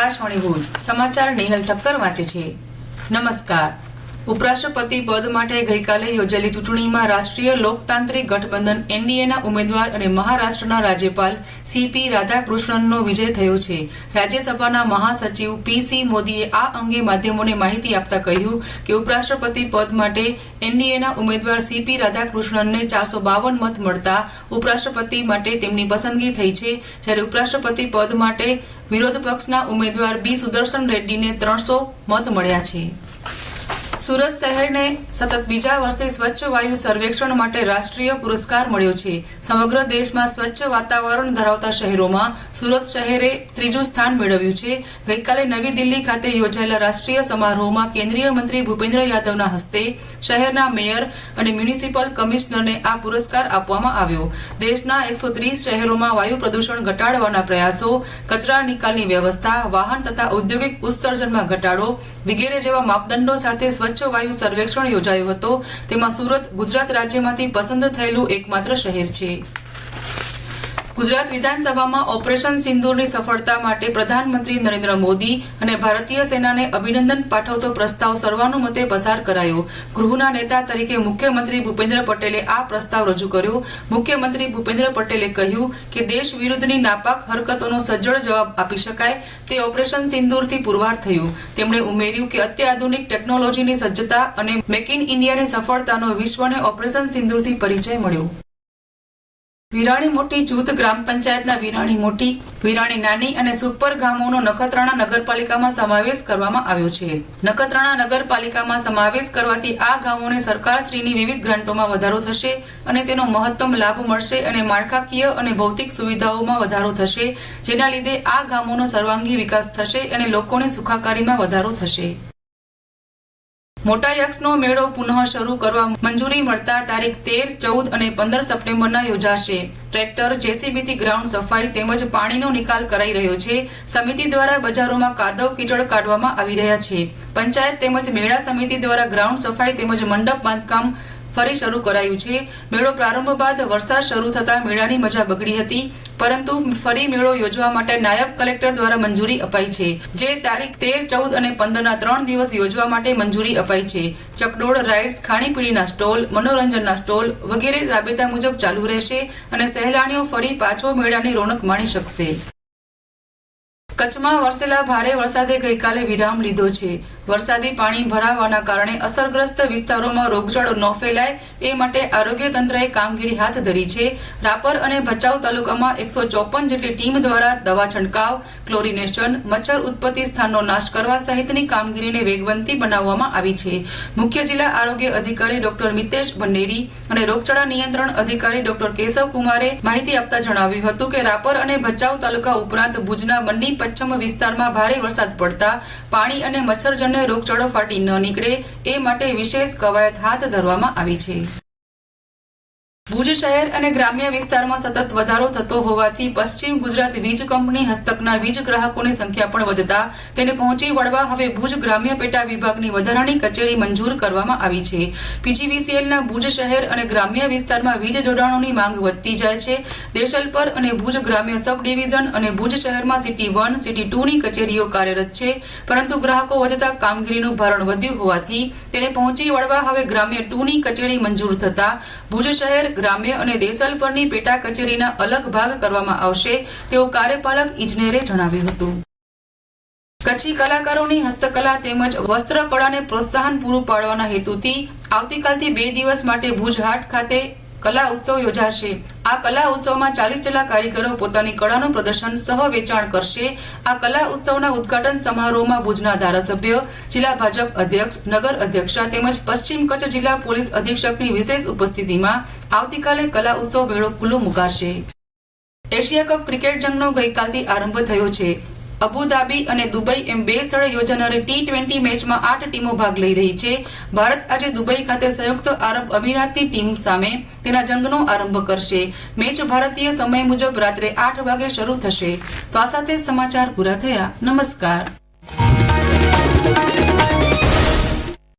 આકાશવાણી ભુજ સમાચાર નિહલ ઠક્કર વાંચે છે। નમસ્કાર। ઉપરાષ્ટ્રપતિ પદ માટે ગઈકાલે યોજાયેલી ચૂંટણીમાં રાષ્ટ્રીય લોકતાંત્રિક ગઠબંધન એનડીએના ઉમેદવાર અને મહારાષ્ટ્રના રાજ્યપાલ સીપી રાધાકૃષ્ણનનો વિજય થયો છે। રાજ્યસભાના મહાસચિવ પીસી મોદીએ આ અંગે માધ્યમોને માહિતી આપતા કહ્યું કે ઉપરાષ્ટ્રપતિ પદ માટે એનડીએના ઉમેદવાર સીપી રાધાકૃષ્ણનને 452 મત મળતા ઉપરાષ્ટ્રપતિ માટે તેમની પસંદગી થઈ છે, જ્યારે ઉપરાષ્ટ્રપતિ પદ માટે વિરોધ પક્ષના ઉમેદવાર બી સુદર્શન રેડ્ડીને 300 મત મળ્યા છે। સુરત શહેરને સતત બીજા વર્ષે સ્વચ્છ વાયુ સર્વેક્ષણ માટે રાષ્ટ્રીય પુરસ્કાર મળ્યો છે। સમગ્ર દેશમાં સ્વચ્છ વાતાવરણ ધરાવતા શહેરોમાં સુરત શહેરે ત્રીજું સ્થાન મેળવ્યું છે। ગઈકાલે નવી દિલ્હી ખાતે યોજાયેલા રાષ્ટ્રીય સમારોહમાં કેન્દ્રીય મંત્રી ભૂપેન્દ્ર યાદવના હસ્તે શહેરના મેયર અને મ્યુનિસિપલ કમિશનરને આ પુરસ્કાર આપવામાં આવ્યો। દેશના 130 શહેરોમાં વાયુ પ્રદૂષણ ઘટાડવાના પ્રયાસો, કચરા નિકાલની વ્યવસ્થા, વાહન તથા ઔદ્યોગિક ઉત્સર્જનમાં ઘટાડો વગેરે જેવા માપદંડો સાથે સ્વચ્છ વાયુ સર્વેક્ષણ યોજાયું હતું। તેમાં સુરત ગુજરાત રાજ્યમાંથી પસંદ થયેલું એકમાત્ર શહેર છે। ગુજરાત વિધાનસભામાં ઓપરેશન સિંદૂરની સફળતા માટે પ્રધાનમંત્રી નરેન્દ્ર મોદી અને ભારતીય સેનાને અભિનંદન પાઠવતો પ્રસ્તાવ સર્વાનુમતે પસાર કરાયો। ગૃહના નેતા તરીકે મુખ્યમંત્રી ભૂપેન્દ્ર પટેલે આ પ્રસ્તાવ રજૂ કર્યો। મુખ્યમંત્રી ભૂપેન્દ્ર પટેલે કહ્યું કે દેશ વિરુદ્ધની નાપાક હરકતોનો સજ્જડ જવાબ આપી શકાય તે ઓપરેશન સિંદૂરથી પુરવાર થયું। તેમણે ઉમેર્યું કે અત્યાધુનિક ટેકનોલોજીની સજ્જતા અને મેક ઇન ઇન્ડિયાની સફળતાનો વિશ્વને ઓપરેશન સિંદૂરથી પરિચય મળ્યો। વિરાણી મોટી જૂથ ગ્રામ પંચાયતના વિરાણી મોટી, વિરાણી નાની અને સુખપર ગામોનો નખત્રાણા નગરપાલિકામાં સમાવેશ કરવામાં આવ્યો છે। નખત્રાણા નગરપાલિકામાં સમાવેશ કરવાથી આ ગામોને સરકારશ્રીની વિવિધ ગ્રાન્ટોમાં વધારો થશે અને તેનો મહત્તમ લાભ મળશે અને માળખાકીય અને ભૌતિક સુવિધાઓમાં વધારો થશે, જેના લીધે આ ગામોનો સર્વાંગી વિકાસ થશે અને લોકોની સુખાકારીમાં વધારો થશે। મોટા યક્ષનો મેળો પુનઃ શરૂ કરવા મંજૂરી મળતા તારીખ 13, 14 અને 15 સપ્ટેમ્બરના યોજાશે। ટ્રેક્ટર, જેસીબીથી ગ્રાઉન્ડ સફાઈ તેમજ પાણીનો નિકાલ કરાઈ રહ્યો છે। સમિતિ દ્વારા બજારોમાં કાદવ કીચડ કાઢવામાં આવી રહ્યા છે। પંચાયત તેમજ મેળા સમિતિ દ્વારા ગ્રાઉન્ડ સફાઈ તેમજ મંડપ બાંધકામ ફરી શરૂ કરાયું છે। મેળો પ્રારંભ બાદ વરસાદ શરૂ થતા મેળાની મજા બગડી હતી, પરંતુ ફરી મેળો યોજવા માટે નાયબ કલેક્ટર દ્વારા મંજૂરી અપાઈ છે, જે તારીખ 13, 14 અને 15ના 3 દિવસ યોજવા માટે મંજૂરી અપાઈ છે। ચકડોળ, રાઇડ્સ, ખાણીપીણીના સ્ટોલ, મનોરંજનના સ્ટોલ વગેરે રાબેતા મુજબ ચાલુ રહેશે અને સહેલાણીઓ ફરી પાછો મેળાની રોનક માણી શકશે। કચ્છમાં વરસેલા ભારે વરસાદે ગઈકાલે વિરામ લીધો છે। વરસાદી પાણી ભરાવાના કારણે અસરગ્રસ્ત વિસ્તારોમાં રોગચાળો ન ફેલાય એ માટે આરોગ્ય તંત્રએ કામગીરી હાથ ધરી છે। રાપર અને ભચાઉ તાલુકામાં 154 જેટલી ટીમ દ્વારા દવા છંટકાવ, ક્લોરિનેશન, મચ્છર ઉત્પત્તિ સ્થાનનો નાશ કરવા સહિતની કામગીરીને વેગવંતી બનાવવામાં આવી છે। મુખ્ય જિલ્લા આરોગ્ય અધિકારી ડોક્ટર મિતેશ ભંડેરી અને રોગચાળા નિયંત્રણ અધિકારી ડોક્ટર કેશવ કુમારે માહિતી આપતા જણાવ્યું હતું કે રાપર અને ભચાઉ તાલુકા ઉપરાંત ભુજના બંને પશ્ચિમ વિસ્તારમાં ભારે વરસાદ પડતા પાણી અને મચ્છરજન્ય રોગચાળો ફાટી ન નીકળે એ માટે વિશેષ કવાયત હાથ ધરવામાં આવી છે। ભુજ શહેર અને ગ્રામ્ય વિસ્તારમાં સતત વધારો થતો હોવાથી પશ્ચિમ ગુજરાત વીજ કંપની હસ્તકના વીજ ગ્રાહકોની સંખ્યા પણ વધતા તેને પહોંચી વળવા હવે ભુજ ગ્રામ્ય પેટા વિભાગની વધારાની કચેરી મંજૂર કરવામાં આવી છે। પીજીવીસીએલના ભુજ શહેર અને ગ્રામ્ય વિસ્તારમાં વીજ જોડાણોની માંગ વધતી જાય છે। દેશલપર અને ભુજ ગ્રામ્ય સબ ડિવિઝન અને ભુજ શહેરમાં સિટી 1, સિટી 2ની કચેરીઓ કાર્યરત છે, પરંતુ ગ્રાહકો વધતા કામગીરીનું ભારણ વધ્યું હોવાથી તેને પહોંચી વળવા હવે ગ્રામ્ય 2ની કચેરી મંજૂર થતા ભુજ શહેર, ગ્રામ્ય અને દેશલપરની પેટા કચેરીના અલગ ભાગ કરવામાં આવશે તેવું કાર્યપાલક ઇજનેરે જણાવ્યું હતું। કચ્છી કલાકારોની હસ્તકલા તેમજ વસ્ત્રકળાને પ્રોત્સાહન પૂરું પાડવાના હેતુથી આવતીકાલથી 2 દિવસ માટે ભુજ હાટ ખાતે કલા ઉત્સવ યોજાશે। આ કલા ઉત્સવમાં 40 જેટલા કારીગરો પોતાની કળાનું પ્રદર્શન સહ વેચાણ કરશે। આ કલા ઉત્સવના ઉદ્ઘાટન સમારોહમાં ભુજના ધારાસભ્ય, જિલ્લા ભાજપ અધ્યક્ષ, નગર અધ્યક્ષા તેમજ પશ્ચિમ કચ્છ જિલ્લા પોલીસ અધિક્ષકની વિશેષ ઉપસ્થિતિમાં આવતીકાલે કલા ઉત્સવ મેળો ખુલ્લો મુકાશે। એશિયા કપ ક્રિકેટ જંગનો ગઈકાલથી આરંભ થયો છે। અબુધાબી અને દુબઈ એમ 2 સ્થળે યોજાનારી T20 મેચમાં 8 ટીમો ભાગ લઈ રહી છે। ભારત આજે દુબઈ ખાતે સંયુક્ત આરબ અમીરાતની ટીમ સામે તેના જંગનો આરંભ કરશે। મેચ ભારતીય સમય મુજબ રાત્રે 8 વાગે શરૂ થશે। તો આ સાથે સમાચાર પૂરા થયા। નમસ્કાર।